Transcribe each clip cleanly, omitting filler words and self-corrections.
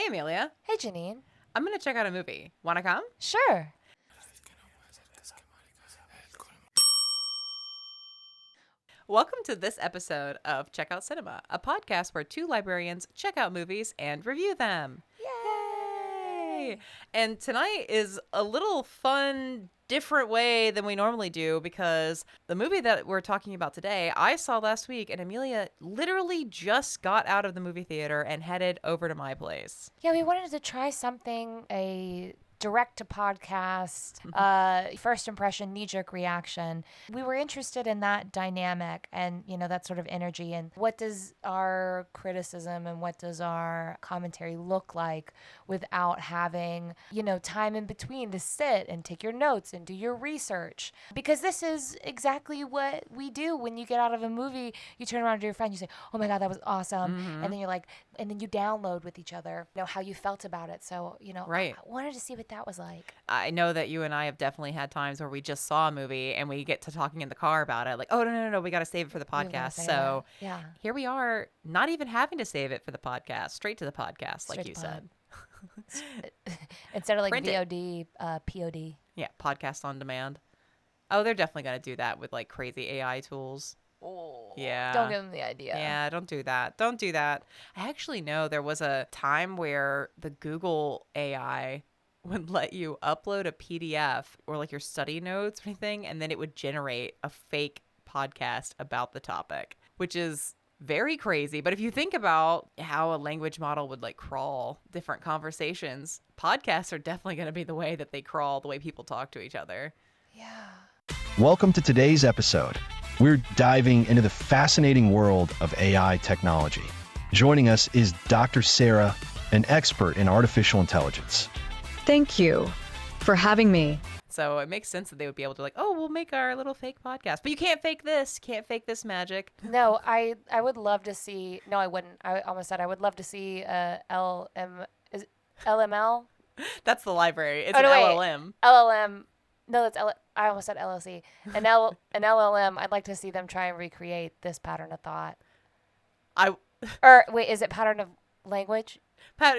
Hey, Amelia. Hey, Janine. I'm going to check out a movie. Want to come? Sure. Welcome to this episode of Check Out Cinema, a podcast where two librarians check out movies and review them. Yay! And tonight is a little fun, different way than we normally do because the movie that we're talking about today, I saw last week, and Amelia literally just got out of the movie theater and headed over to my place. Yeah, we wanted to try something, a direct to podcast, first impression, knee-jerk reaction. We were interested in that dynamic and, that sort of energy. And what does our criticism and what does our commentary look like without having, time in between to sit and take your notes and do your research? Because this is exactly what we do when you get out of a movie. You turn around to your friend, you say, oh my God, that was awesome. Mm-hmm. And then you're like, and then you download with each other, how you felt about it. So, Right. I wanted to see what that was like. I know that you and I have definitely had times where we just saw a movie and we get to talking in the car about it. Like, oh, no, we got to save it for the podcast. So yeah. Here we are, not even having to save it for the podcast, straight to the podcast, Straight like you to said. Instead of like Print it. VOD, POD. Yeah, podcast on demand. Oh, they're definitely going to do that with like crazy AI tools. Oh, Yeah. Don't give them the idea. Yeah, don't do that. Don't do that. I actually know there was a time where the Google AI would let you upload a PDF or like your study notes or anything, and then it would generate a fake podcast about the topic, which is very crazy. But if you think about how a language model would like crawl different conversations, podcasts are definitely going to be the way that they crawl, the way people talk to each other. Yeah. Welcome to today's episode. We're diving into the fascinating world of AI technology. Joining us is Dr. Sarah, an expert in artificial intelligence. Thank you for having me. So it makes sense that they would be able to like, oh, we'll make our little fake podcast. But you can't fake this. Can't fake this magic. No, I would love to see. No, I wouldn't. I almost said I would love to see LML. That's the library. It's no, an wait. LLM. LLM. No, that's I almost said LLC. An LLM. I'd like to see them try and recreate this pattern of thought. Or wait, is it pattern of language?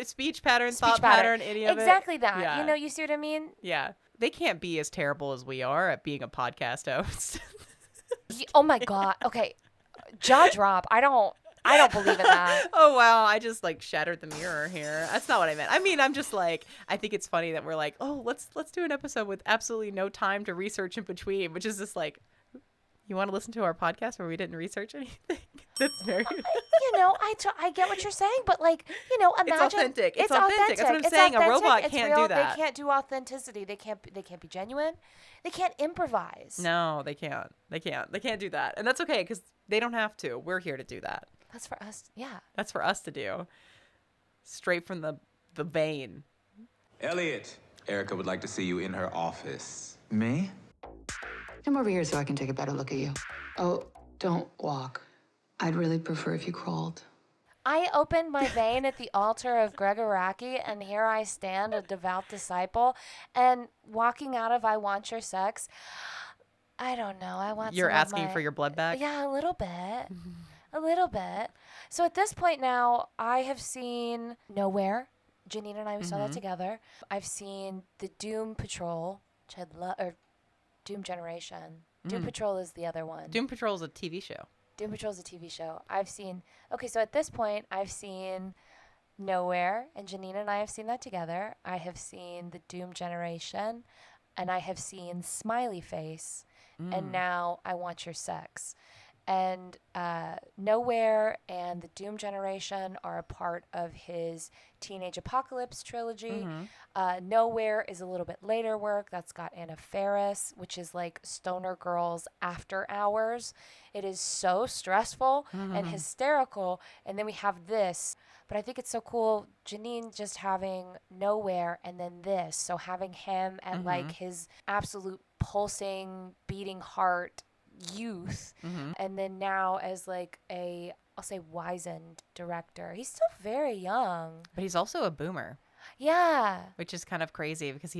Speech pattern, thought pattern, any of it. Exactly that. Yeah. You see what I mean? Yeah. They can't be as terrible as we are at being a podcast host. Oh my God. Okay. Jaw drop. I don't believe in that. Oh, wow. I just like shattered the mirror here. That's not what I meant. I mean, I'm just like, I think it's funny that we're like, oh, let's do an episode with absolutely no time to research in between, which is just like, you want to listen to our podcast where we didn't research anything? That's very... I get what you're saying, but like, imagine... It's authentic. It's authentic. That's what I'm saying. A robot can't do that. They can't do authenticity. They can't be genuine. They can't improvise. No, they can't. They can't do that. And that's okay because they don't have to. We're here to do that. That's for us. Yeah. That's for us to do. Straight from the vein. Elliot, Erica would like to see you in her office. Me? Come over here so I can take a better look at you. Oh, don't walk. I'd really prefer if you crawled. I opened my vein at the altar of Gregg Araki, and here I stand, a devout disciple, and walking out of I Want Your Sex. I don't know. I want You're some of asking for your blood back? Yeah, a little bit. A little bit. So at this point now, I have seen Nowhere. Janine and I, we saw that together. I've seen the Doom Patrol, which or Doom Generation. Doom Patrol is the other one. Doom Patrol is a TV show. Doom Patrol is a TV show. So at this point, I've seen Nowhere, and Janine and I have seen that together. I have seen the Doom Generation, and I have seen Smiley Face, and now I Want Your Sex. And Nowhere and the Doom Generation are a part of his Teenage Apocalypse trilogy. Nowhere is a little bit later work. That's got Anna Faris, which is like Stoner Girls After Hours. It is so stressful and hysterical. And then we have this. But I think it's so cool, Janine just having Nowhere and then this. So having him at like his absolute pulsing, beating heart youth, and then now as like I'll say wizened director. He's still very young, but he's also a boomer. Yeah, which is kind of crazy because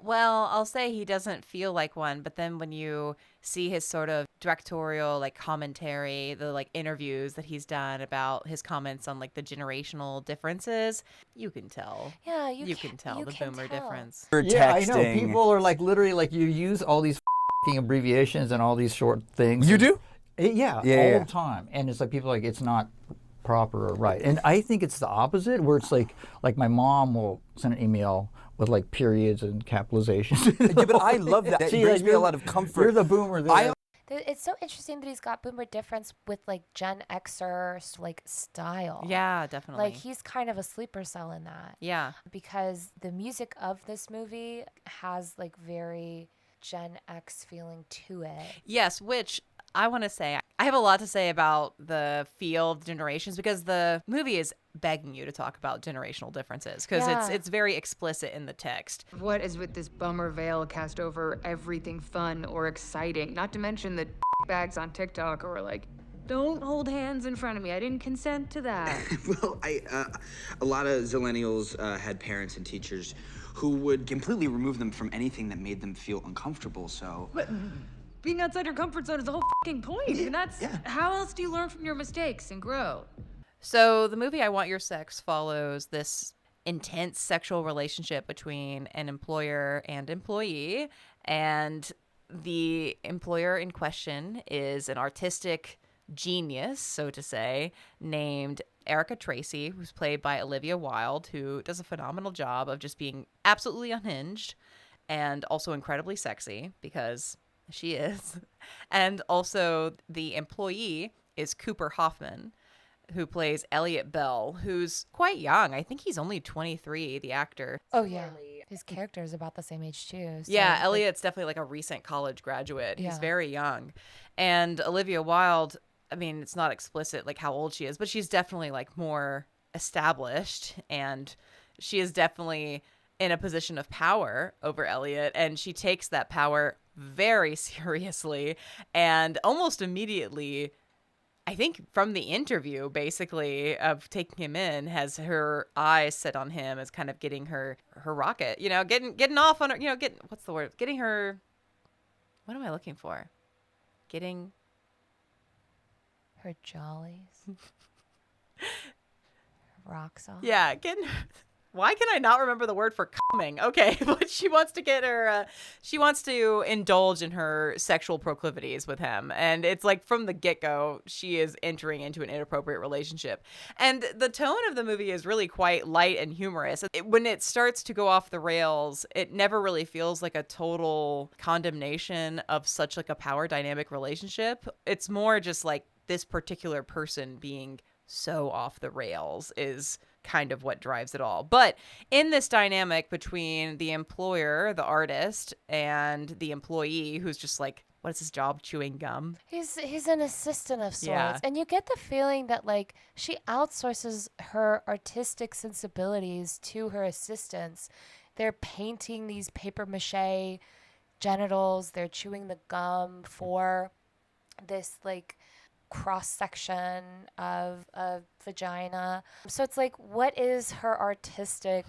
Well, I'll say he doesn't feel like one, but then when you see his sort of directorial like commentary, the like interviews that he's done about his comments on like the generational differences, you can tell. Yeah, You can tell the boomer difference. We're Yeah, I know. texting. People are like literally like you use all these abbreviations and all these short things. You do? Yeah, all Yeah. the time. And it's like people are like it's not proper or right. And I think it's the opposite where it's like my mom will send an email with like periods and capitalizations. Yeah, but I love that. That See, brings like, me a you're- lot of comfort. You're the boomer there. It's so interesting that he's got boomer difference with like Gen Xer like style. Yeah, definitely. Like he's kind of a sleeper cell in that. Yeah. Because the music of this movie has like very Gen X feeling to it. Yes, which I want to say, I have a lot to say about the feel of generations because the movie is begging you to talk about generational differences because Yeah. it's very explicit in the text. What is with this bummer veil cast over everything fun or exciting? Not to mention the bags on TikTok or like, don't hold hands in front of me. I didn't consent to that. Well, a lot of Zillennials had parents and teachers who would completely remove them from anything that made them feel uncomfortable, so... But being outside your comfort zone is the whole fucking point. And that's how else do you learn from your mistakes and grow? So the movie I Want Your Sex follows this intense sexual relationship between an employer and employee. And the employer in question is an artistic genius, so to say, named Erica Tracy, who's played by Olivia Wilde, who does a phenomenal job of just being absolutely unhinged and also incredibly sexy because she is. And also the employee is Cooper Hoffman, who plays Elliot Bell, who's quite young. I think he's only 23, the actor. Oh, yeah. His character is about the same age, too. So, Yeah, like, Elliot's definitely like a recent college graduate. He's Yeah. very young. And Olivia Wilde, I mean, it's not explicit like how old she is, but she's definitely like more established and she is definitely in a position of power over Elliot, and she takes that power very seriously and almost immediately, I think from the interview basically of taking him in, has her eyes set on him as kind of getting her rocket, you know, getting off on her, you know, what's the word? Getting her, what am I looking for? Getting her jollies. Rocks off. Yeah, why can I not remember the word for coming? Okay, but she wants to get her, she wants to indulge in her sexual proclivities with him. And it's like from the get-go, she is entering into an inappropriate relationship. And the tone of the movie is really quite light and humorous. When it starts to go off the rails, it never really feels like a total condemnation of such like a power dynamic relationship. It's more just like this particular person being so off the rails is kind of what drives it all. But in this dynamic between the employer, the artist, and the employee who's just like, what is his job? Chewing gum. He's an assistant of sorts. Yeah. And you get the feeling that like she outsources her artistic sensibilities to her assistants. They're painting these paper mache genitals, they're chewing the gum for this like cross section of a vagina. So it's like, what is her artistic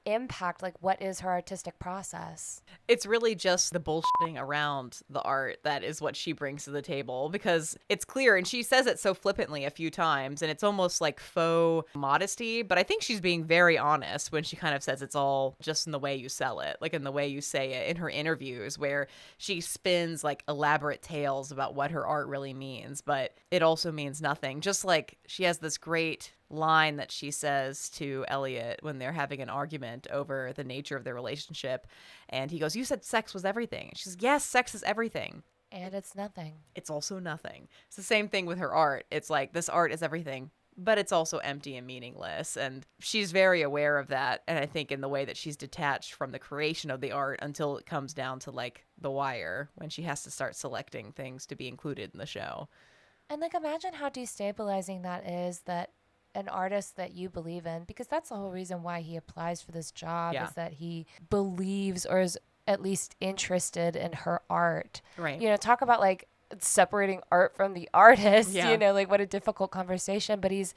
impact? Like, what is her artistic process? It's really just the bullshitting around the art that is what she brings to the table, because it's clear, and she says it so flippantly a few times, and it's almost like faux modesty, but I think she's being very honest when she kind of says it's all just in the way you sell it, like in the way you say it in her interviews, where she spins like elaborate tales about what her art really means, but it also means nothing. Just like she has this great line that she says to Elliot when they're having an argument over the nature of their relationship, and he goes, "You said sex was everything." And she's, "Yes, sex is everything, And it's nothing. it's also nothing." It's the same thing with her art. It's like, this art is everything, but it's also empty and meaningless, and she's very aware of that. And I think in the way that she's detached from the creation of the art until it comes down to like The Wire, when she has to start selecting things to be included in the show. And like, imagine how destabilizing that is, that an artist that you believe in, because that's the whole reason why he applies for this job, Yeah. is that he believes or is at least interested in her art. Right. You know, talk about like separating art from the artist, Yeah. you know, like what a difficult conversation, but he's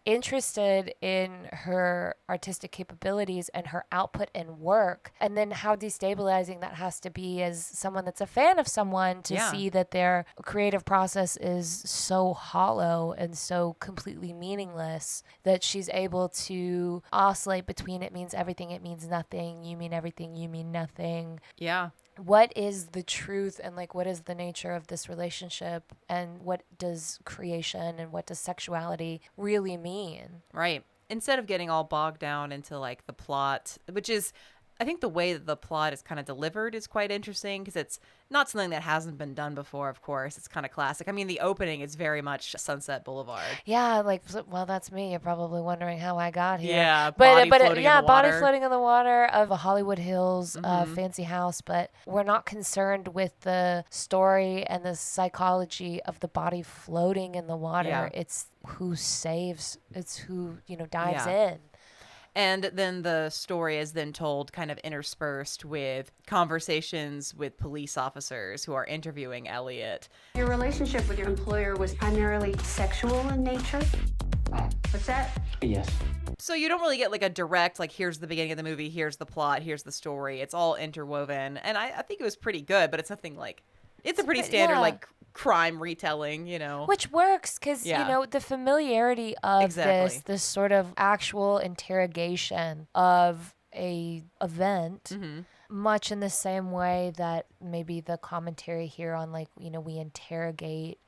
interested in her artistic capabilities and her output and work, and then how destabilizing that has to be as someone that's a fan of someone to see that their creative process is so hollow and so completely meaningless, that she's able to oscillate between it means everything, it means nothing, you mean everything, you mean nothing. Yeah. What is the truth, and like what is the nature of this relationship, and what does creation and what does sexuality really mean? Right. Instead of getting all bogged down into like the plot, which is, I think the way that the plot is kind of delivered is quite interesting because it's not something that hasn't been done before, of course. It's kind of classic. I mean, the opening is very much Sunset Boulevard. Yeah, like, well, that's me. You're probably wondering how I got here. Yeah, body floating in the body water. floating in the water of a Hollywood Hills fancy house, but we're not concerned with the story and the psychology of the body floating in the water. Yeah. It's who saves. It's who, dives in. And then the story is then told kind of interspersed with conversations with police officers who are interviewing Elliot. Your relationship with your employer was primarily sexual in nature? What's that? Yes. So you don't really get like a direct, like, here's the beginning of the movie, here's the plot, here's the story. It's all interwoven. And I think it was pretty good, but it's nothing like, it's a pretty standard, like, crime retelling, Which works because, the familiarity of this sort of actual interrogation of a event, much in the same way that maybe the commentary here on, like, we interrogate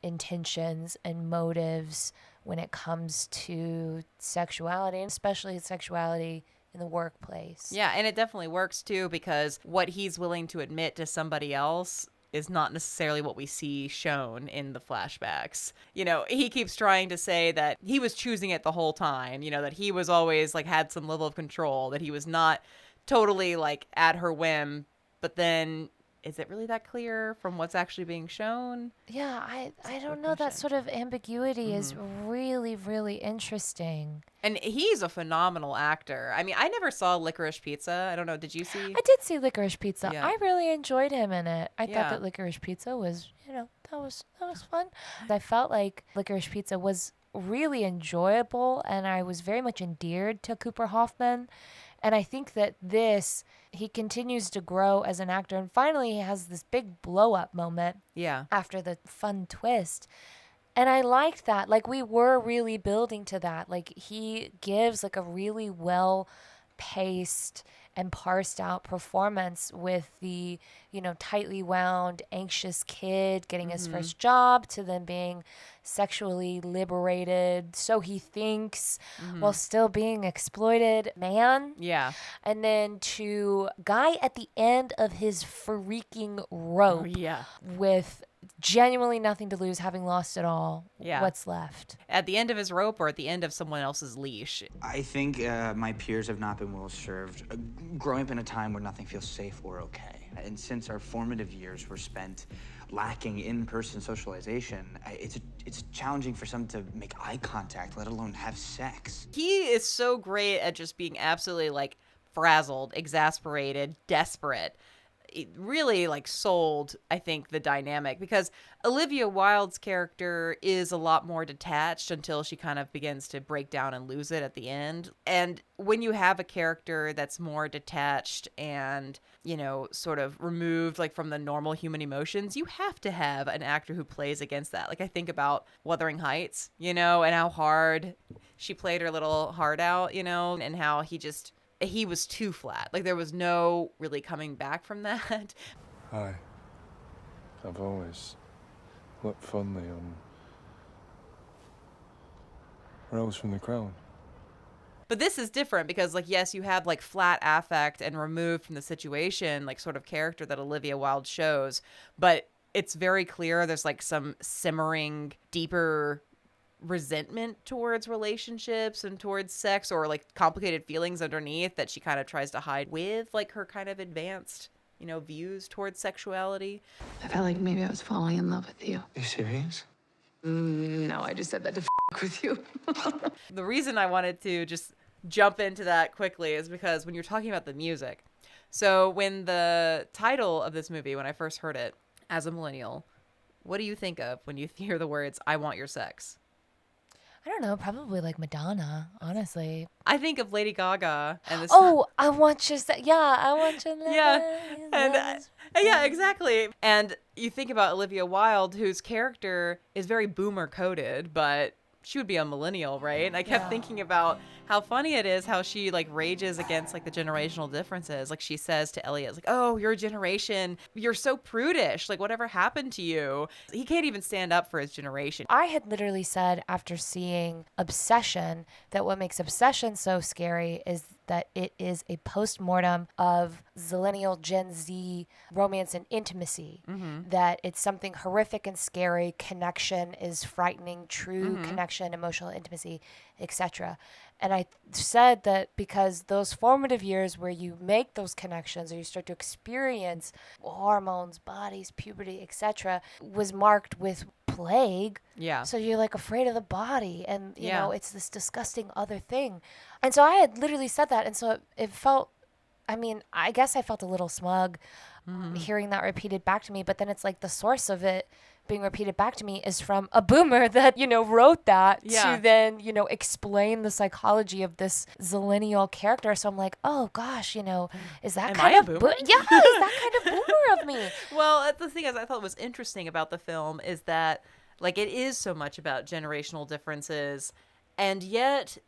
intentions and motives when it comes to sexuality, and especially sexuality in the workplace. Yeah, and it definitely works, too, because what he's willing to admit to somebody else is not necessarily what we see shown in the flashbacks. He keeps trying to say that he was choosing it the whole time, that he was always like had some level of control, that he was not totally like at her whim. But then is it really that clear from what's actually being shown? Yeah, I don't know. That sort of ambiguity is really, really interesting. And he's a phenomenal actor. I mean, I never saw Licorice Pizza. I don't know. Did you see? I did see Licorice Pizza. Yeah. I really enjoyed him in it. I thought that Licorice Pizza was, that was fun. I felt like Licorice Pizza was really enjoyable, and I was very much endeared to Cooper Hoffman. And I think that he continues to grow as an actor, and finally he has this big blow-up moment after the fun twist. And I liked that. Like, we were really building to that. Like, he gives, like, a really well-paced and parsed out performance with the, tightly wound, anxious kid getting his first job, to then being sexually liberated, so he thinks, while still being exploited man. Yeah. And then to guy at the end of his freaking rope with genuinely nothing to lose, having lost it all. Yeah. What's left? At the end of his rope or at the end of someone else's leash? I think my peers have not been well served. Growing up in a time where nothing feels safe or okay. And since our formative years were spent lacking in-person socialization, it's challenging for some to make eye contact, let alone have sex. He is so great at just being absolutely, like, frazzled, exasperated, desperate. It really, like, sold, I think, the dynamic, because Olivia Wilde's character is a lot more detached until she kind of begins to break down and lose it at the end. And when you have a character that's more detached and, sort of removed, like, from the normal human emotions, you have to have an actor who plays against that. Like, I think about Wuthering Heights, and how hard she played her little heart out, and how he was too flat. Like, there was no really coming back from that. Hi. I've always looked fondly on Rose from The Crown. But this is different because, like, yes, you have, like, flat affect and removed from the situation, like, sort of character that Olivia Wilde shows. But it's very clear there's, like, some simmering, deeper resentment towards relationships and towards sex, or like complicated feelings underneath that she kind of tries to hide with, like, her kind of advanced, views towards sexuality. I felt like maybe I was falling in love with you. Are you serious? No, I just said that to with you. The reason I wanted to just jump into that quickly is because when you're talking about the music, so when the title of this movie, when I first heard it as a millennial, what do you think of when you hear the words, "I want your sex"? I don't know, probably like Madonna, honestly. I think of Lady Gaga and this. Oh, I want you. I want you. Yeah, and yeah, exactly. And you think about Olivia Wilde, whose character is very boomer coded, but she would be a millennial, right? And I kept thinking about how funny it is how she like rages against like the generational differences. Like she says to Elliot, like, "Oh, your generation, you're so prudish. Like whatever happened to you?" He can't even stand up for his generation. I had literally said after seeing Obsession that what makes Obsession so scary is that it is a post-mortem of zillennial Gen Z romance and intimacy, that it's something horrific and scary, connection is frightening, true connection, emotional intimacy, etc. And I said that because those formative years where you make those connections or you start to experience hormones, bodies, puberty, etc., was marked with plague. Yeah. So you're like afraid of the body and, you know, it's this disgusting other thing. And so I had literally said that. And so it felt, I mean, I guess I felt a little smug hearing that repeated back to me. But then it's like the source of it being repeated back to me is from a boomer that, you know, wrote that to then, you know, explain the psychology of this zillennial character. So I'm like, oh gosh, you know, is that kind of boomer? is that kind of boomer of me? Well, the thing is, I thought was interesting about the film is that, like, it is so much about generational differences, and yet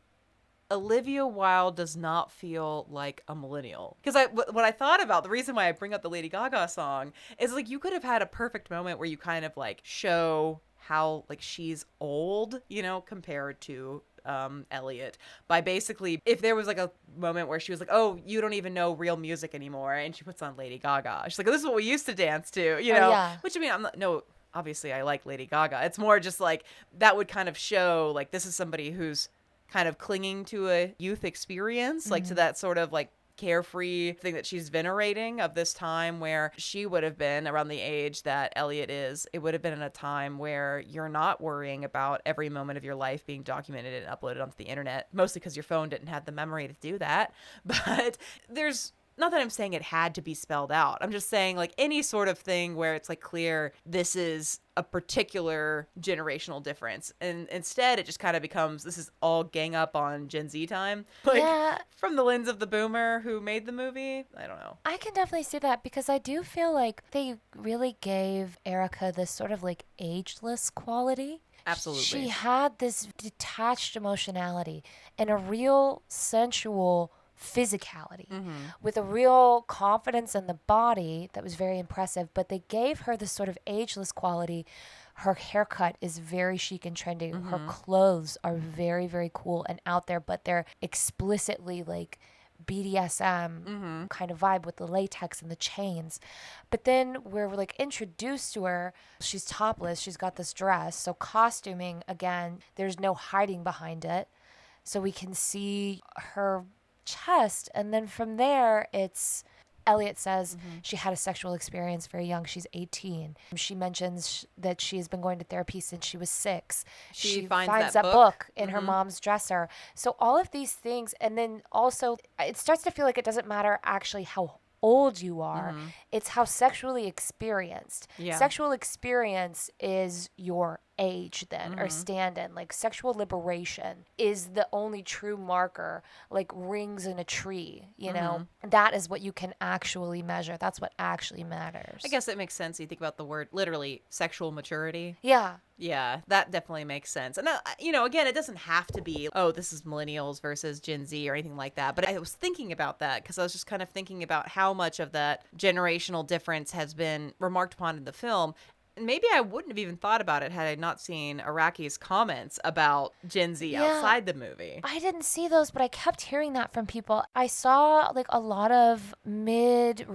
Olivia Wilde does not feel like a millennial. Because what I thought about, the reason why I bring up the Lady Gaga song is, like, you could have had a perfect moment where you kind of, like, show how, like, she's old, you know, compared to Elliot, by basically, if there was like a moment where she was like, oh, you don't even know real music anymore, and she puts on Lady Gaga. She's like, oh, this is what we used to dance to, you know? Which, I mean, I'm not, no, obviously I like Lady Gaga. It's more just like, that would kind of show, like, this is somebody who's kind of clinging to a youth experience, like to that sort of like carefree thing that she's venerating of this time where she would have been around the age that Elliot is. It would have been in a time where you're not worrying about every moment of your life being documented and uploaded onto the internet, mostly because your phone didn't have the memory to do that. But there's not that I'm saying it had to be spelled out. I'm just saying, like, any sort of thing where it's like clear this is a particular generational difference, and instead it just kind of becomes, this is all gang up on Gen Z time, like from the lens of the boomer who made the movie. I don't know. I can definitely see that, because I do feel like they really gave Erica this sort of like ageless quality. Absolutely. She had this detached emotionality and a real sensual physicality with a real confidence in the body that was very impressive, but they gave her this sort of ageless quality. Her haircut is very chic and trendy. Her clothes are very, very cool and out there, but they're explicitly like BDSM kind of vibe with the latex and the chains. But then we're like introduced to her. She's topless. She's got this dress. So costuming, again, there's no hiding behind it. So we can see her chest, and then from there it's Elliot says she had a sexual experience very young. She's 18. She mentions that she has been going to therapy since she was 6. She finds that book in her mom's dresser. So all of these things, and then also it starts to feel like it doesn't matter actually how old you are. It's how sexually experienced. Sexual experience is your age then, or stand-in. Like, sexual liberation is the only true marker, like rings in a tree, you know? That is what you can actually measure. That's what actually matters. I guess it makes sense. You think about the word, literally, sexual maturity. Yeah. Yeah, that definitely makes sense. And, you know, again, it doesn't have to be, oh, this is millennials versus Gen Z or anything like that. But I was thinking about that because I was just kind of thinking about how much of that generational difference has been remarked upon in the film. Maybe I wouldn't have even thought about it had I not seen Araki's comments about Gen Z outside the movie. I didn't see those, but I kept hearing that from people. I saw like a lot of middle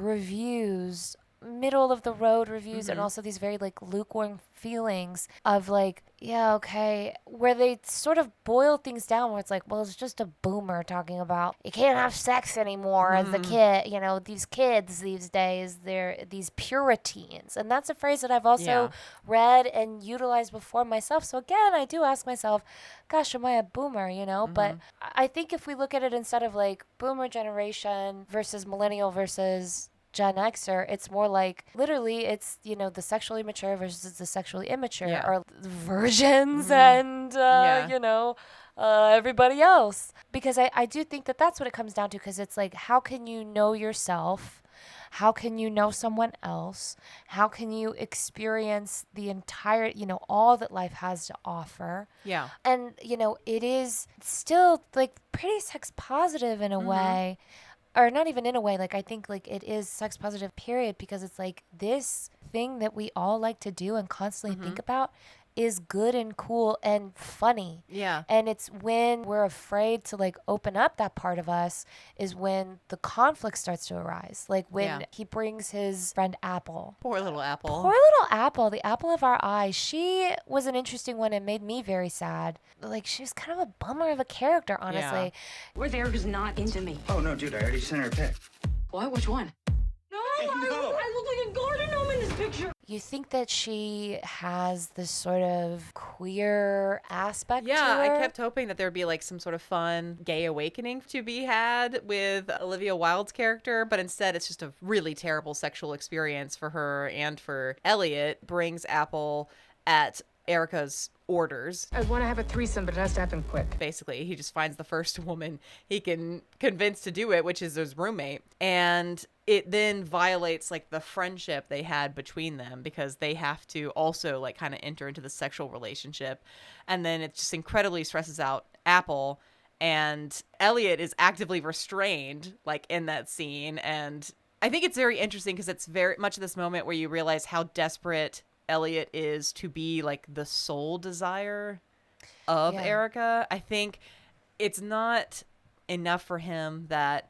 of the road reviews, and also these very like lukewarm feelings of like, yeah, okay, where they sort of boil things down where it's like, well, it's just a boomer talking about you can't have sex anymore as a kid. You know, these kids these days, they're these puritans. And that's a phrase that I've also read and utilized before myself. So again, I do ask myself, gosh, am I a boomer, you know? But I think if we look at it instead of like boomer generation versus millennial versus Gen Xer, it's more like literally it's, you know, the sexually mature versus the sexually immature, or virgins and, you know, everybody else. Because I do think that that's what it comes down to, because it's like, how can you know yourself? How can you know someone else? How can you experience the entire, you know, all that life has to offer? Yeah. And, you know, it is still like pretty sex positive in a way, or not even in a way. Like, I think like it is sex positive, period, because it's like this thing that we all like to do and constantly think about is good and cool and funny. Yeah. And it's when we're afraid to like open up that part of us is when the conflict starts to arise. Like when he brings his friend Apple. Poor little Apple. Poor little Apple, the apple of our eye. She was an interesting one and made me very sad. Like, she was kind of a bummer of a character, honestly. Yeah. Where's Erica's not into me? Oh, no, dude, I already sent her a pic. What? Which one? No, I look like a garden gnome in this picture. You think that she has this sort of queer aspect to her? I kept hoping that there would be like some sort of fun gay awakening to be had with Olivia Wilde's character, but instead it's just a really terrible sexual experience for her and for Elliot. Brings Apple at Erica's orders. I want to have a threesome, but it has to happen quick. Basically, he just finds the first woman he can convince to do it, which is his roommate. And it then violates like the friendship they had between them, because they have to also like kind of enter into the sexual relationship. And then it just incredibly stresses out Apple, and Elliot is actively restrained like in that scene. And I think it's very interesting because it's very much this moment where you realize how desperate Elliot is to be like the sole desire of Erica. I think it's not enough for him that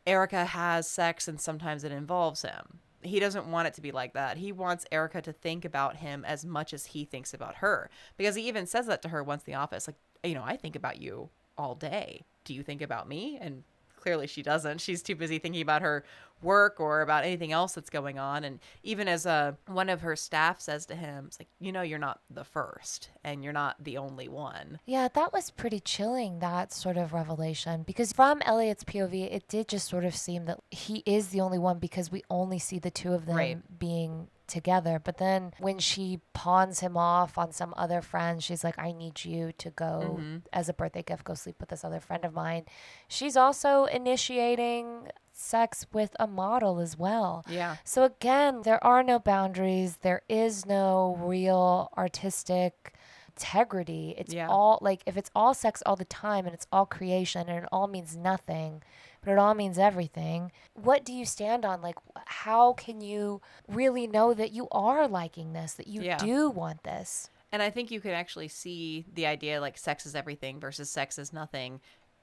Erica has sex and sometimes it involves him. He doesn't want it to be like that. He wants Erica to think about him as much as he thinks about her, because he even says that to her once in the office, like, you know, I think about you all day. Do you think about me? And clearly she doesn't. She's too busy thinking about her work or about anything else that's going on. And even as one of her staff says to him, it's like, you know, you're not the first and you're not the only one. Yeah, that was pretty chilling, that sort of revelation, because from Elliot's POV, it did just sort of seem that he is the only one, because we only see the two of them being together. But then when she pawns him off on some other friend, she's like, I need you to go as a birthday gift, go sleep with this other friend of mine. She's also initiating sex with a model as well. Yeah. So again, there are no boundaries. There is no real artistic integrity. It's all like, if it's all sex all the time and it's all creation and it all means nothing, but it all means everything, what do you stand on? Like, how can you really know that you are liking this, that you do want this? And I think you can actually see the idea like sex is everything versus sex is nothing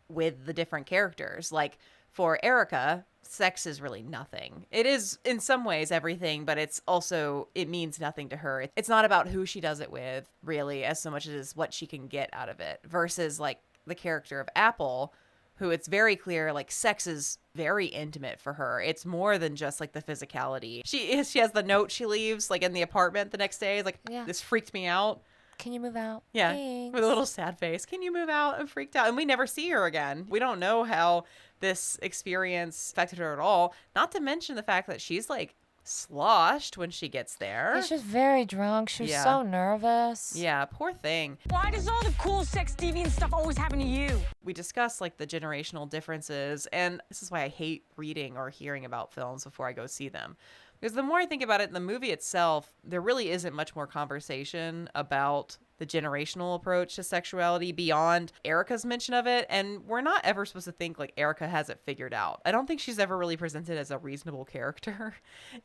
with the different characters. Like for Erica, sex is really nothing. It is in some ways everything, but it's also, it means nothing to her. It's not about who she does it with really as so much as what she can get out of it, versus like the character of Apple, who it's very clear like sex is very intimate for her. It's more than just like the physicality. She has the note she leaves like in the apartment the next day. It's like, this freaked me out. Can you move out? Yeah. Thanks. With a little sad face. Can you move out? I'm freaked out. And we never see her again. We don't know how this experience affected her at all. Not to mention the fact that she's like sloshed when she gets there. Yeah, she was very drunk. She was so nervous. Yeah, poor thing. Why does all the cool sex deviant stuff always happen to you? We discussed like the generational differences, and this is why I hate reading or hearing about films before I go see them. Because the more I think about it in the movie itself, there really isn't much more conversation about the generational approach to sexuality beyond Erica's mention of it. And we're not ever supposed to think like Erica has it figured out. I don't think she's ever really presented as a reasonable character.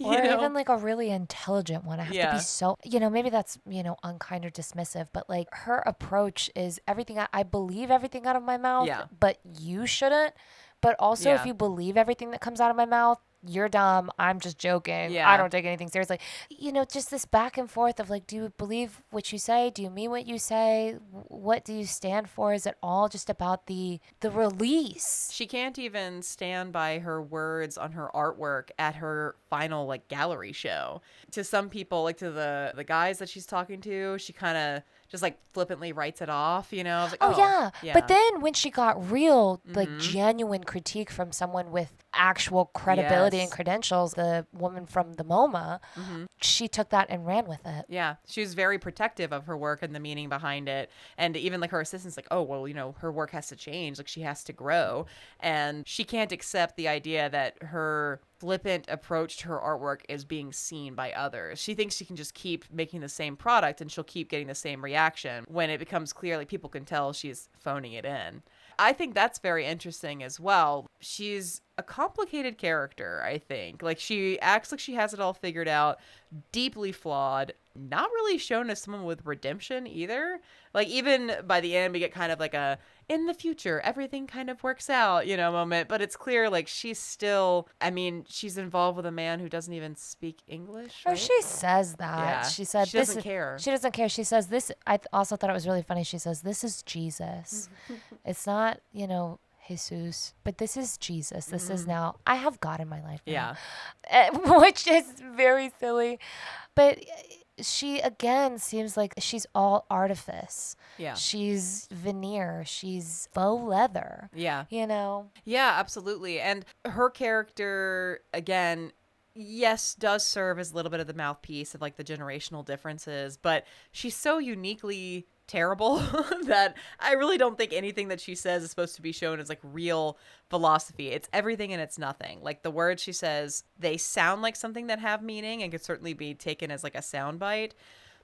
Or even like a really intelligent one. I have to be so, you know, maybe that's, you know, unkind or dismissive, but like her approach is everything. I believe everything out of my mouth, but you shouldn't. But also if you believe everything that comes out of my mouth, you're dumb. I'm just joking. I don't take anything seriously. You know, just this back and forth of like, do you believe what you say? Do you mean what you say? What do you stand for? Is it all just about the release? She can't even stand by her words on her artwork at her final like gallery show. To some people, like to the guys that she's talking to, she kind of just like flippantly writes it off, you know? I was like, Oh, yeah. yeah. But then when she got real, like genuine critique from someone with actual credibility and credentials, the woman from the MoMA, she took that and ran with it. Yeah, she was very protective of her work and the meaning behind it. And even like her assistant's like, oh, well, you know, her work has to change. Like she has to grow. And she can't accept the idea that her flippant approach to her artwork is being seen by others. She thinks she can just keep making the same product and she'll keep getting the same reaction when it becomes clear, like people can tell she's phoning it in. I think that's very interesting as well. She's a complicated character, I think. Like she acts like she has it all figured out, deeply flawed, not really shown as someone with redemption either. Like even by the end we get kind of like a in the future everything kind of works out, you know, moment, but it's clear like she's still, I mean, she's involved with a man who doesn't even speak English, right? Oh, she says that. Yeah. She said she doesn't care. She doesn't care. She says this. I also thought it was really funny. She says this is Jesus. It's not, you know, Jesus, but this is Jesus. This is now I have God in my life now. Yeah. Which is very silly. But she again seems like she's all artifice. Yeah. She's veneer. She's faux leather. Yeah. You know? Yeah, absolutely. And her character, again, yes, does serve as a little bit of the mouthpiece of like the generational differences, but she's so uniquely terrible that I really don't think anything that she says is supposed to be shown as like real philosophy. It's everything and it's nothing. Like the words she says, they sound like something that have meaning and could certainly be taken as like a soundbite,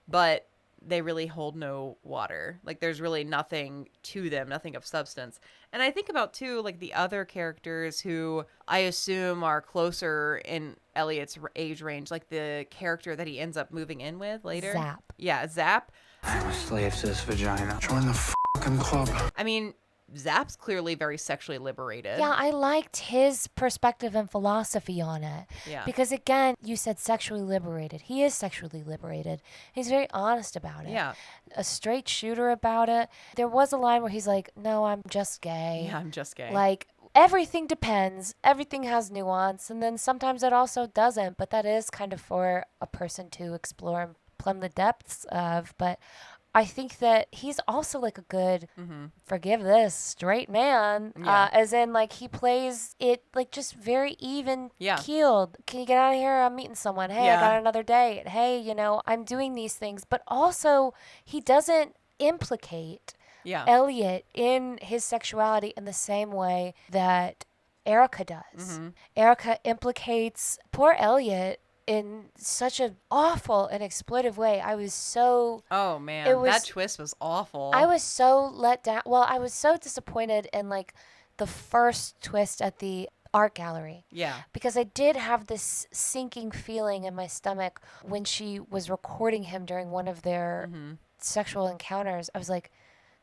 but they really hold no water. Like there's really nothing to them, nothing of substance. And I think about too, like the other characters who I assume are closer in Elliot's age range, like the character that he ends up moving in with later. Zap. Yeah, Zap. I'm a slave to this vagina. Join the fucking club. I mean, Zap's clearly very sexually liberated. Yeah, I liked his perspective and philosophy on it. Yeah. Because again, you said sexually liberated. He is sexually liberated. He's very honest about it. Yeah. A straight shooter about it. There was a line where he's like, no, I'm just gay. Yeah, I'm just gay. Like, everything depends. Everything has nuance. And then sometimes it also doesn't. But that is kind of for a person to explore and plumb the depths of. But I think that he's also like a good, forgive this, straight man. Yeah. As in, like, he plays it like just very even Yeah. keeled. Can you get out of here? I'm meeting someone. Hey, I got another date. Hey, you know, I'm doing these things. But also, he doesn't implicate Elliot in his sexuality in the same way that Erica does. Erica implicates poor Elliot in such an awful and exploitive way. I was so... Oh, man. That twist was awful. I was so let down. Well, I was so disappointed in, like, the first twist at the art gallery. Yeah. Because I did have this sinking feeling in my stomach when she was recording him during one of their sexual encounters. I was like,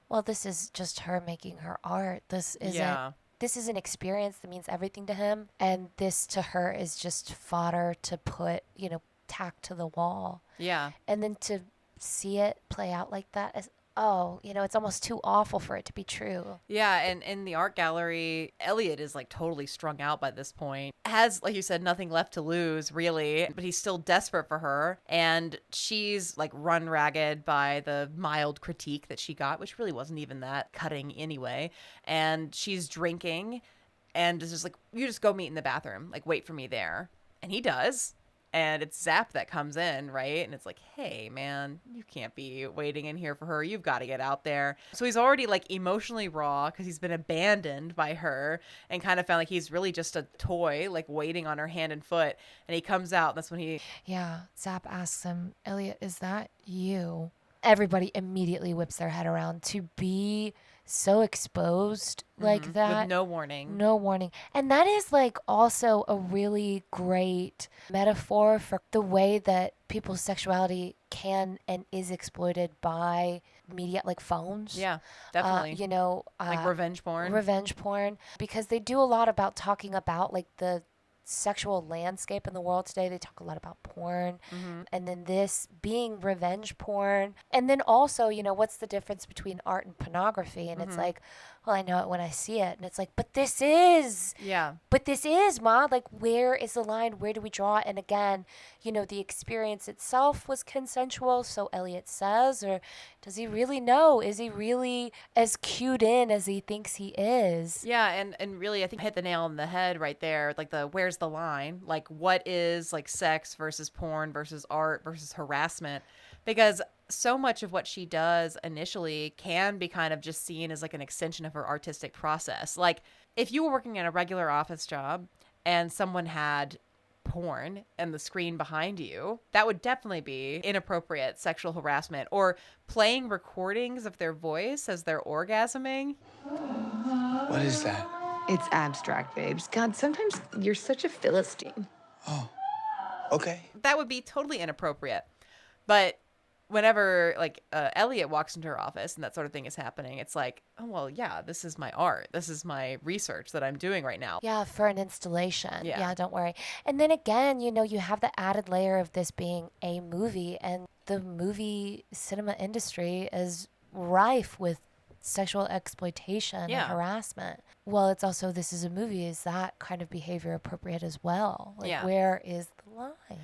well, this is just her making her art. This isn't... This is an experience that means everything to him, and this to her is just fodder to put, you know, tack to the wall. Yeah. And then to see it play out like that is, oh, you know, it's almost too awful for it to be true. Yeah, and in the art gallery, Elliot is like totally strung out by this point. Has, like you said, nothing left to lose, really, but he's still desperate for her. And she's like run ragged by the mild critique that she got, which really wasn't even that cutting anyway. And she's drinking and is just like, you just go meet in the bathroom, like wait for me there. And he does. And it's Zap that comes in, right? And it's like, hey, man, you can't be waiting in here for her. You've got to get out there. So he's already like emotionally raw because he's been abandoned by her and kind of found like he's really just a toy, like waiting on her hand and foot. And he comes out. And that's when he... Yeah. Zap asks him, Elliot, is that you? Everybody immediately whips their head around to be so exposed like that. With no warning. No warning. And that is like also a really great metaphor for the way that people's sexuality can and is exploited by media like phones. Yeah, definitely. You know, like revenge porn. Revenge porn. Because they do a lot about talking about like the sexual landscape in the world today. They talk a lot about porn, and then this being revenge porn, and then also, you know, what's the difference between art and pornography? And it's like, well, I know it when I see it. And it's like, but this is, Ma. Like, where is the line? Where do we draw it? And again, you know, the experience itself was consensual, so Elliot says, or does he really know? Is he really as cued in as he thinks he is? Yeah, and really, I think hit the nail on the head right there. Like, where's the line? Like, what is like sex versus porn versus art versus harassment? Because so much of what she does initially can be kind of just seen as like an extension of her artistic process. Like, if you were working in a regular office job and someone had porn and the screen behind you, that would definitely be inappropriate sexual harassment. Or playing recordings of their voice as they're orgasming. What is that? It's abstract, babes. God, sometimes you're such a Philistine. Oh, okay. That would be totally inappropriate. But whenever like Elliot walks into her office and that sort of thing is happening, it's like, oh, well, yeah, this is my art. This is my research that I'm doing right now. Yeah, for an installation. Yeah. Yeah, don't worry. And then again, you know, you have the added layer of this being a movie, and the movie cinema industry is rife with sexual exploitation and harassment. Well, it's also, this is a movie. Is that kind of behavior appropriate as well? Like, where is the line?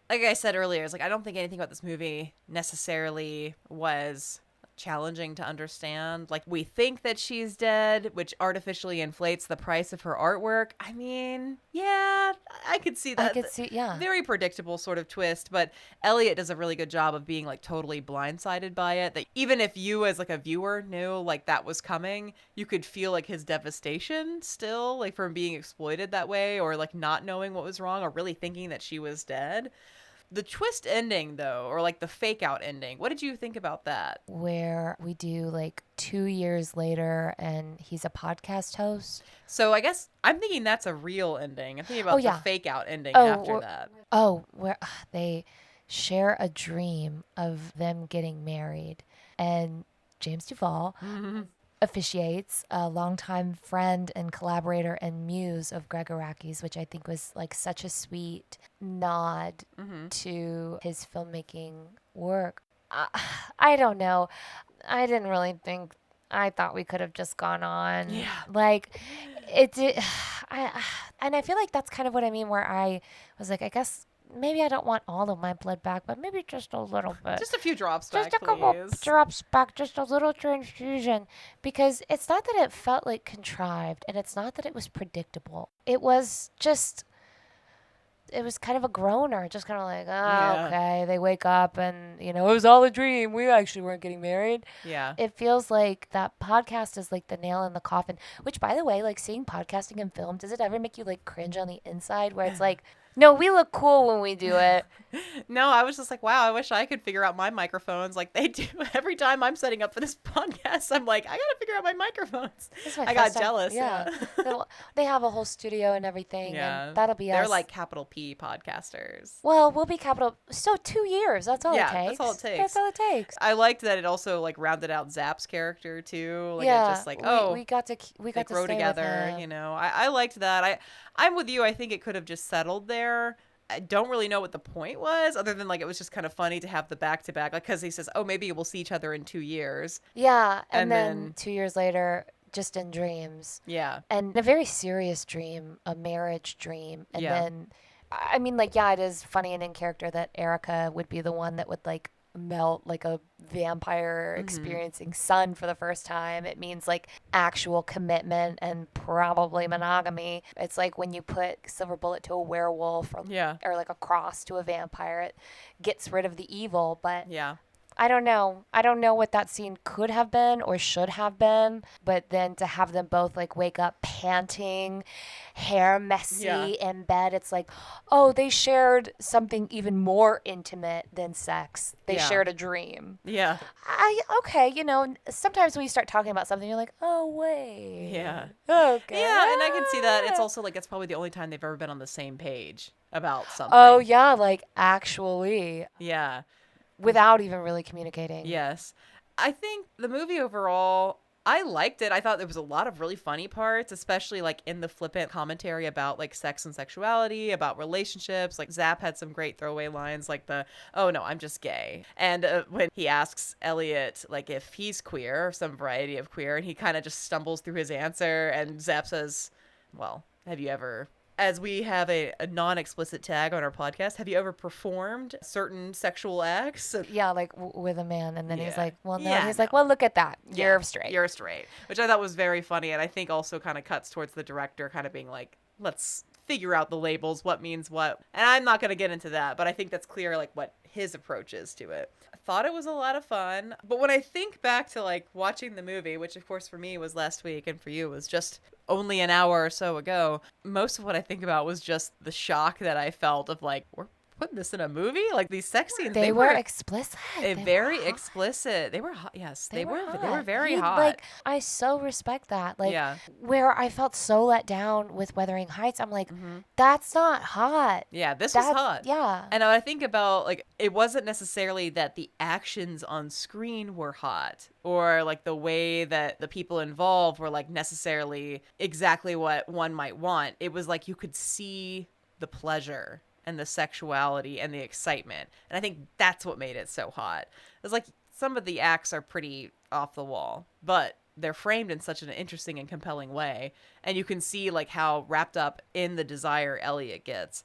Like I said earlier, it's like I don't think anything about this movie necessarily was challenging to understand. Like, we think that she's dead, which artificially inflates the price of her artwork. I mean, yeah, I could see that. I could see, yeah. Very predictable sort of twist, but Elliot does a really good job of being like totally blindsided by it. That even if you as like a viewer knew like that was coming, you could feel like his devastation still, like from being exploited that way, or like not knowing what was wrong, or really thinking that she was dead. The twist ending, though, or like the fake out ending, what did you think about that? Where we do like 2 years later and he's a podcast host. So I guess I'm thinking that's a real ending. I'm thinking about the fake out ending after that. Oh, where they share a dream of them getting married. And James Duvall officiates, a longtime friend and collaborator and muse of Gregg Araki's, which I think was like such a sweet nod to his filmmaking work. I don't know. I didn't really think, I thought we could have just gone on. Yeah. Like, it did. And I feel like that's kind of what I mean, where I was like, I guess maybe I don't want all of my blood back, but maybe just a little bit. Just a few drops just back, a couple please. drops back, just a little transfusion. Because it's not that it felt like contrived, and it's not that it was predictable. It was just, it was kind of a groaner, just kind of like, okay. They wake up and, you know, it was all a dream. We actually weren't getting married. Yeah. It feels like that podcast is like the nail in the coffin, which, by the way, like seeing podcasting in film, does it ever make you like cringe on the inside where it's like, no, we look cool when we do it? No, I was just like, wow, I wish I could figure out my microphones like they do. Every time I'm setting up for this podcast, I'm like, I got to figure out my microphones. I got jealous. Yeah. They have a whole studio and everything, and that'll be us. They're like capital P podcasters. Well, we'll be capital. So 2 years, that's all it takes. That's all it takes. That's all it takes. I liked that it also like rounded out Zap's character too. Like, yeah, it just like, we got to grow stay together. with him. You know, I liked that. I'm with you. I think it could have just settled there. I don't really know what the point was, other than like it was just kind of funny to have the back-to-back, like, because he says, oh, maybe we'll see each other in 2 years. Yeah, and then 2 years later, just in dreams. Yeah. And a very serious dream, a marriage dream. And then, I mean, like, yeah, it is funny and in character that Erica would be the one that would like melt like a vampire experiencing sun for the first time. It means like actual commitment and probably monogamy. It's like when you put silver bullet to a werewolf or like a cross to a vampire, it gets rid of the evil. But I don't know. I don't know what that scene could have been or should have been, but then to have them both like wake up panting, hair messy in bed, it's like, oh, they shared something even more intimate than sex. They shared a dream. Yeah. Okay, you know, sometimes when you start talking about something, you're like, oh, wait. Yeah. Okay. Yeah, and I can see that. It's also like, it's probably the only time they've ever been on the same page about something. Oh, yeah, like actually. Yeah. Without even really communicating. Yes. I think the movie overall, I liked it. I thought there was a lot of really funny parts, especially like in the flippant commentary about like sex and sexuality, about relationships. Like Zap had some great throwaway lines like oh no, I'm just gay. And when he asks Elliot like if he's queer or some variety of queer, and he kind of just stumbles through his answer, and Zap says, well, have you ever, as we have a non-explicit tag on our podcast, have you ever performed certain sexual acts? Yeah, like with a man. And then he's like, well, no. Yeah, He's like, well, look at that. You're straight. You're straight. Which I thought was very funny. And I think also kind of cuts towards the director kind of being like, let's figure out the labels, what means what. And I'm not going to get into that, but I think that's clear, like what his approach is to it. I thought it was a lot of fun. But when I think back to like watching the movie, which of course for me was last week and for you was just only an hour or so ago, most of what I think about was just the shock that I felt of like, we're putting this in a movie? Like these sex scenes, they were explicit. Very explicit. They were hot. Yes, they were very hot. Like, I so respect that. Like, where I felt so let down with Wuthering Heights, I'm like, that's not hot. Yeah, this was hot. Yeah. And I think about, like, it wasn't necessarily that the actions on screen were hot or, like, the way that the people involved were, like, necessarily exactly what one might want. It was like you could see the pleasure and the sexuality and the excitement. And I think that's what made it so hot. It was like some of the acts are pretty off the wall, but they're framed in such an interesting and compelling way. And you can see like how wrapped up in the desire Elliot gets.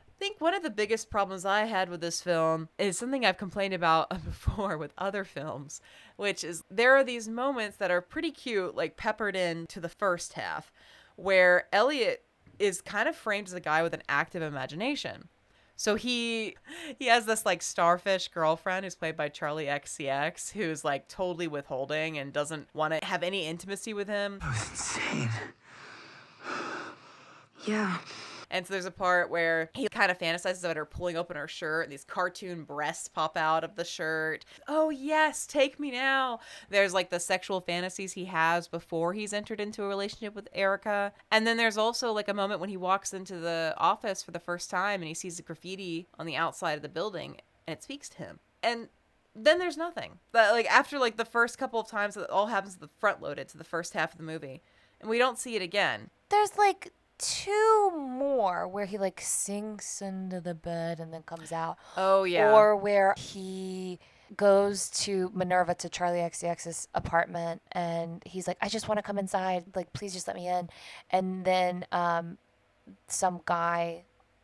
I think one of the biggest problems I had with this film is something I've complained about before with other films, which is there are these moments that are pretty cute, like peppered in to the first half, where Elliot is kind of framed as a guy with an active imagination. So he has this like starfish girlfriend who's played by Charlie XCX, who's like totally withholding and doesn't want to have any intimacy with him. That was insane. Yeah. And so there's a part where he kind of fantasizes about her pulling open her shirt and these cartoon breasts pop out of the shirt. Oh, yes, take me now. There's like the sexual fantasies he has before he's entered into a relationship with Erica. And then there's also like a moment when he walks into the office for the first time and he sees the graffiti on the outside of the building and it speaks to him. And then there's nothing. But like after like the first couple of times, it all happens front loaded to the first half of the movie. And we don't see it again. There's like 2 more where he like sinks into the bed and then comes out. Oh yeah. Or where he goes to Minerva, to Charlie XCX's apartment, and he's like, I just want to come inside, like please just let me in. And then some guy,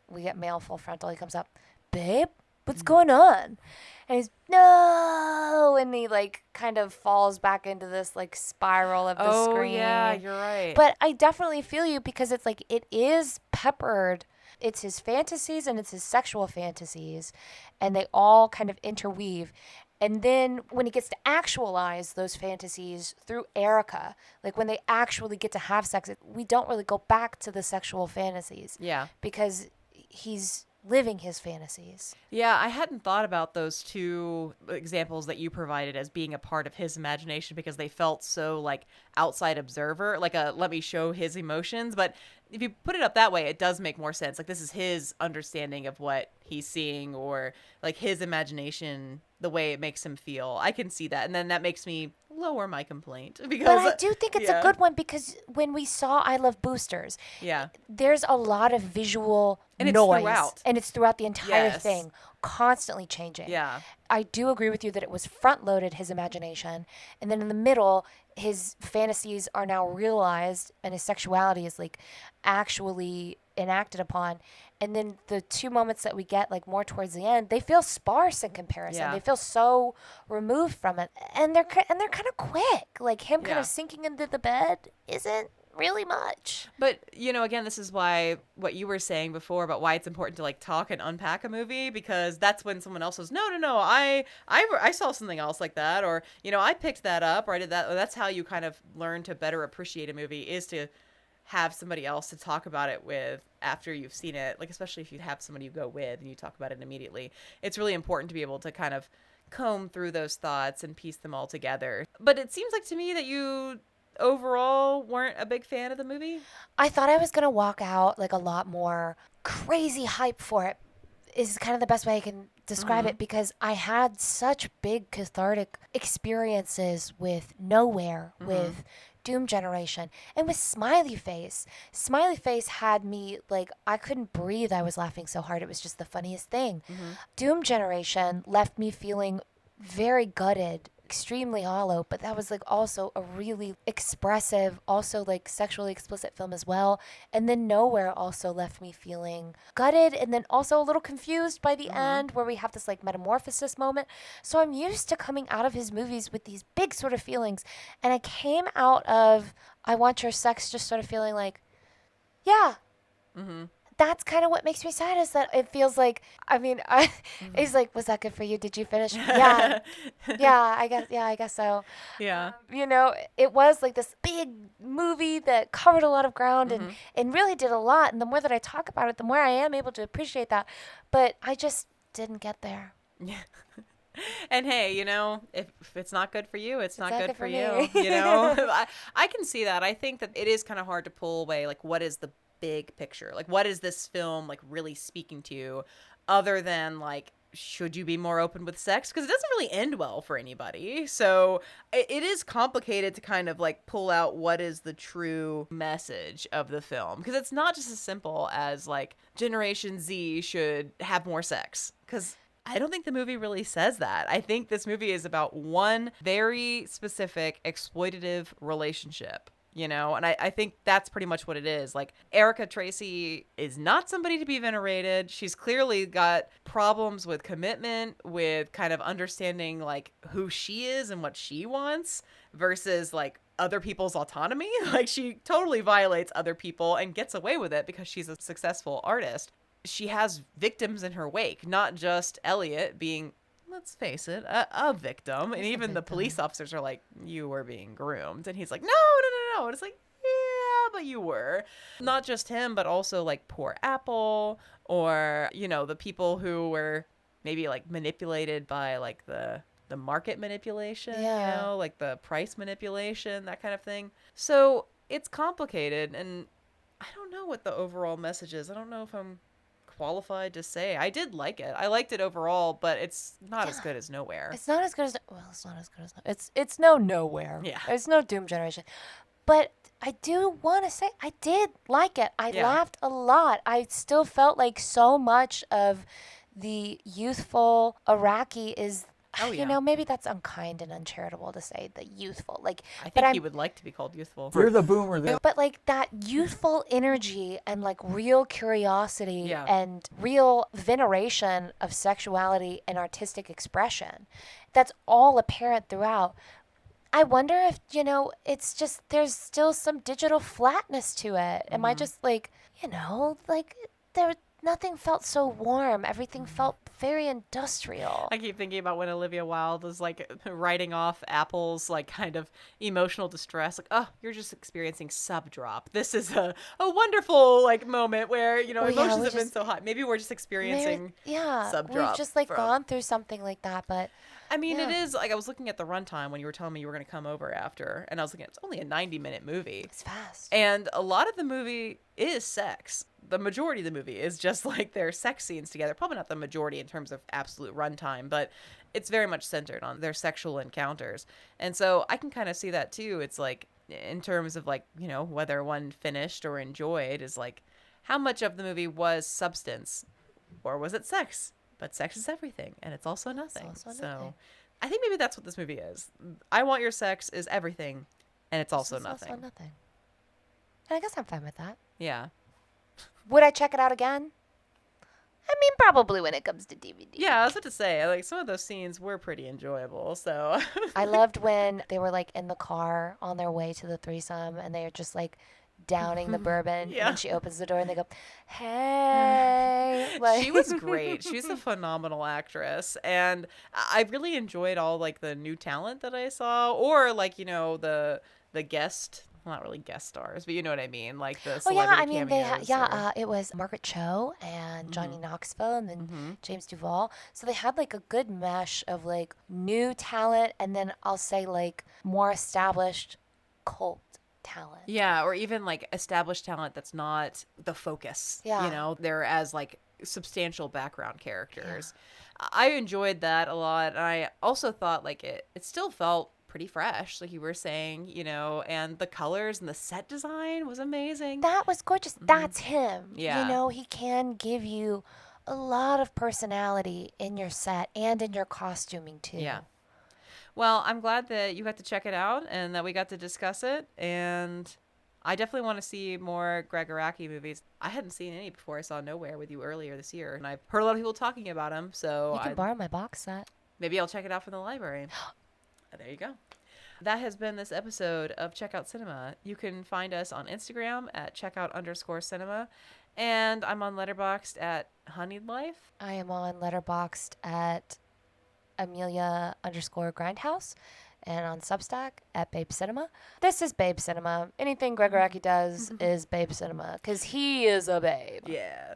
we get male full frontal, he comes up, babe, what's going on? And he's, no, and he like kind of falls back into this like spiral of the screen. Oh yeah, you're right. But I definitely feel you, because it's like it is peppered. It's his fantasies and it's his sexual fantasies, and they all kind of interweave. And then when he gets to actualize those fantasies through Erica, like when they actually get to have sex, we don't really go back to the sexual fantasies. Yeah. Because he's living his fantasies. Yeah, I hadn't thought about those 2 examples that you provided as being a part of his imagination, because they felt so like outside observer, like a let me show his emotions. But if you put it up that way, it does make more sense. Like this is his understanding of what he's seeing, or like his imagination, the way it makes him feel. I can see that. And then that makes me lower my complaint, because but I do think it's a good one, because when we saw I Love Boosters, there's a lot of visual and noise, it's throughout the entire thing, constantly changing. Yeah, I do agree with you that it was front loaded, his imagination, and then in the middle his fantasies are now realized and his sexuality is like actually enacted upon. And then the 2 moments that we get like more towards the end, they feel sparse in comparison. Yeah. They feel so removed from it, and they're kind of quick. Like him kind of sinking into the bed isn't really much. But you know, again, this is why what you were saying before about why it's important to like talk and unpack a movie, because that's when someone else says, no, I saw something else like that, or you know, I picked that up, or I did that. That's how you kind of learn to better appreciate a movie, is to have somebody else to talk about it with after you've seen it. Like, especially if you have somebody you go with and you talk about it immediately, it's really important to be able to kind of comb through those thoughts and piece them all together. But it seems like to me that you overall weren't a big fan of the movie. I thought I was gonna walk out like a lot more crazy hype for it, is kind of the best way I can describe it because I had such big cathartic experiences with Nowhere, with Doom Generation, and with Smiley Face. Smiley Face had me like, I couldn't breathe. I was laughing so hard. It was just the funniest thing. Doom Generation left me feeling very gutted, extremely hollow, but that was like also a really expressive, also like sexually explicit film as well. And then Nowhere also left me feeling gutted and then also a little confused by the end, where we have this like metamorphosis moment. So I'm used to coming out of his movies with these big sort of feelings, and I came out of I Want Your Sex just sort of feeling like, yeah, that's kind of what makes me sad, is that it feels like, I mean, he's like, was that good for you? Did you finish? Yeah. I guess so. Yeah. You know, it was like this big movie that covered a lot of ground and really did a lot. And the more that I talk about it, the more I am able to appreciate that. But I just didn't get there. Yeah. And hey, you know, if it's not good for you, it's not good for you. me. You know, I can see that. I think that it is kind of hard to pull away, like, what is the big picture? Like, what is this film like really speaking to you, other than like, should you be more open with sex? Because it doesn't really end well for anybody. So it is complicated to kind of like pull out what is the true message of the film, because it's not just as simple as like Generation Z should have more sex, because I don't think the movie really says that. I think this movie is about one very specific exploitative relationship, you know? And I think that's pretty much what it is. Like, Erica Tracy is not somebody to be venerated. She's clearly got problems with commitment, with kind of understanding like who she is and what she wants versus like other people's autonomy. Like, she totally violates other people and gets away with it because she's a successful artist. She has victims in her wake, not just Elliot being, let's face it, a victim. And even the police officers are like, you were being groomed. And he's like, no. And it's like, yeah, but you were. Not just him, but also like poor Apple, or, you know, the people who were maybe like manipulated by like the market manipulation, you know, like the price manipulation, that kind of thing. So it's complicated, and I don't know what the overall message is. I don't know if I'm qualified to say. I did like it. I liked it overall, but it's not as good as Nowhere. It's not as good as, well, it's not as good as, it's no Nowhere. Yeah. It's no Doom Generation. But I do want to say I did like it. I laughed a lot. I still felt like so much of the youthful Araki is, you know, maybe that's unkind and uncharitable to say, the youthful. Like, I think he would like to be called youthful. You're the boomer there. But like that youthful energy and like real curiosity and real veneration of sexuality and artistic expression, that's all apparent throughout. I wonder if, you know, it's just, there's still some digital flatness to it. Am I just like, you know, like nothing felt so warm. Everything felt very industrial. I keep thinking about when Olivia Wilde was like writing off Apple's like kind of emotional distress. Like, oh, you're just experiencing subdrop. This is a wonderful like moment where, you know, emotions have been so hot. Maybe we're just experiencing subdrop. We've just like gone through something like that, but I mean, it is like, I was looking at the runtime when you were telling me you were going to come over after, and I was looking at, it's only a 90-minute movie. It's fast. And a lot of the movie is sex. The majority of the movie is just like their sex scenes together. Probably not the majority in terms of absolute runtime, but it's very much centered on their sexual encounters. And so I can kind of see that too. It's like, in terms of like, you know, whether one finished or enjoyed, is like, how much of the movie was substance or was it sex? But sex is everything, and it's also nothing. So I think maybe that's what this movie is. I Want Your Sex is everything, and it's also nothing. Also nothing. And I guess I'm fine with that. Yeah. Would I check it out again? I mean, probably when it comes to DVD. Yeah, I was about to say, like, some of those scenes were pretty enjoyable, so. I loved when they were, like, in the car on their way to the threesome, and they were just, like, downing the bourbon, and she opens the door, and they go, hey. Like, she was great. She's a phenomenal actress, and I really enjoyed all, like, the new talent that I saw, or, like, you know, the guest, well, not really guest stars, but you know what I mean, like the celebrity cameos. It was Margaret Cho and Johnny Knoxville and then James Duvall. So they had like a good mesh of like new talent, and then I'll say like more established cult talent. Yeah, or even like established talent that's not the focus. Yeah. You know, they're as like substantial background characters. I enjoyed that a lot. And I also thought like it still felt pretty fresh, like you were saying, you know, and the colors and the set design was amazing. That was gorgeous. That's him. Yeah. You know, he can give you a lot of personality in your set and in your costuming too. Yeah. Well, I'm glad that you got to check it out and that we got to discuss it. And I definitely want to see more Gregg Araki movies. I hadn't seen any before I saw Nowhere with you earlier this year, and I've heard a lot of people talking about him. So You can borrow my box set. maybe I'll check it out from the library. There you go. That has been this episode of Checkout Cinema. You can find us on Instagram at checkout_cinema. And I'm on Letterboxd at Honeyed Life. I am on Letterboxd at Amelia_Grindhouse and on Substack at Babe Cinema. This is Babe Cinema. Anything Gregg Araki does is Babe Cinema because he is a babe. Yeah.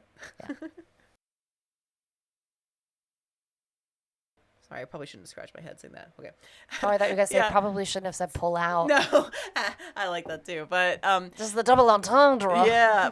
Sorry, I probably shouldn't have scratched my head saying that. Okay. Oh, I thought you were going to say probably shouldn't have said pull out. No, I like that too. But just the double entendre. Yeah.